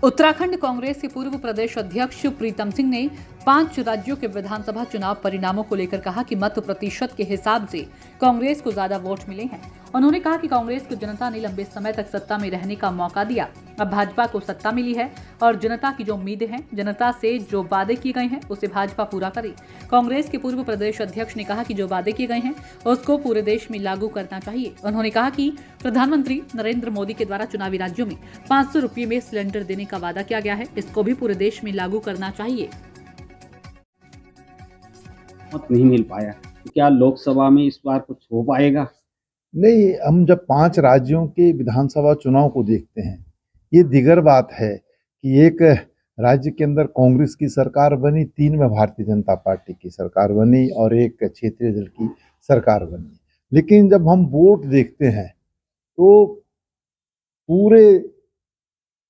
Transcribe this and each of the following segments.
उत्तराखंड कांग्रेस के पूर्व प्रदेश अध्यक्ष प्रीतम सिंह ने 5 राज्यों के विधानसभा चुनाव परिणामों को लेकर कहा कि मत प्रतिशत के हिसाब से कांग्रेस को ज्यादा वोट मिले हैं। उन्होंने कहा कि कांग्रेस को जनता ने लंबे समय तक सत्ता में रहने का मौका दिया, अब भाजपा को सत्ता मिली है और जनता की जो उम्मीदें हैं, जनता से जो वादे किए गए हैं उसे भाजपा पूरा करे। कांग्रेस के पूर्व प्रदेश अध्यक्ष ने कहा कि जो वादे किए गए हैं उसको पूरे देश में लागू करना चाहिए। उन्होंने कहा कि प्रधानमंत्री नरेंद्र मोदी के द्वारा चुनावी राज्यों में 500 रुपये में सिलेंडर देने का वादा किया गया है, इसको भी पूरे देश में लागू करना चाहिए। मत नहीं मिल पाया, तो क्या लोकसभा में इस बार कुछ हो पाएगा? नहीं, हम जब 5 राज्यों के विधानसभा चुनाव को देखते हैं, ये दिगर बात है कि एक राज्य के अंदर कांग्रेस की सरकार बनी, 3 में भारतीय जनता पार्टी की सरकार बनी और एक क्षेत्रीय दल की सरकार बनी। लेकिन जब हम वोट देखते हैं तो पूरे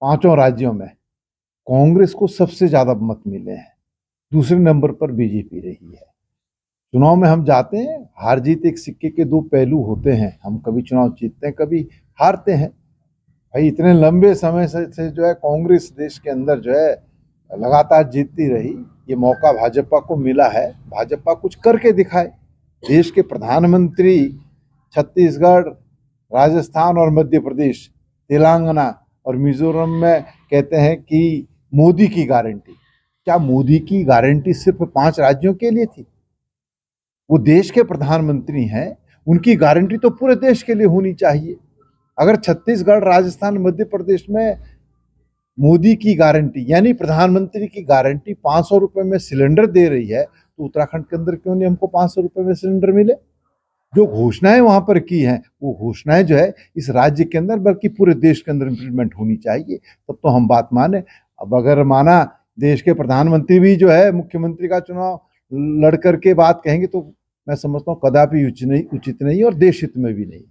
5 राज्यों में कांग्रेस को सबसे ज़्यादा मत मिले हैं, दूसरे नंबर पर बीजेपी रही है। चुनाव में हम जाते हैं, हार जीत एक सिक्के के 2 पहलू होते हैं। हम कभी चुनाव जीतते हैं, कभी हारते हैं। भाई इतने लंबे समय से जो है कांग्रेस देश के अंदर जो है लगातार जीतती रही, ये मौका भाजपा को मिला है। भाजपा कुछ करके दिखाए। देश के प्रधानमंत्री छत्तीसगढ़, राजस्थान और मध्य प्रदेश, तेलंगाना और मिजोरम में कहते हैं कि मोदी की गारंटी। क्या मोदी की गारंटी सिर्फ 5 राज्यों के लिए थी? वो देश के प्रधानमंत्री हैं, उनकी गारंटी तो पूरे देश के लिए होनी चाहिए। अगर छत्तीसगढ़, राजस्थान, मध्य प्रदेश में मोदी की गारंटी यानी प्रधानमंत्री की गारंटी 500 रुपए में सिलेंडर दे रही है, तो उत्तराखंड के अंदर क्यों नहीं हमको 500 रुपए में सिलेंडर मिले? जो घोषणाएं वहां पर की हैं, वो घोषणाएं जो है इस राज्य के अंदर बल्कि पूरे देश के अंदर इम्प्लीमेंट होनी चाहिए, तब तो हम बात माने। अब अगर माना देश के प्रधानमंत्री भी जो है मुख्यमंत्री का चुनाव लड़ करके बात कहेंगे, तो मैं समझता हूँ कदापि उचित नहीं और देश हित में भी नहीं।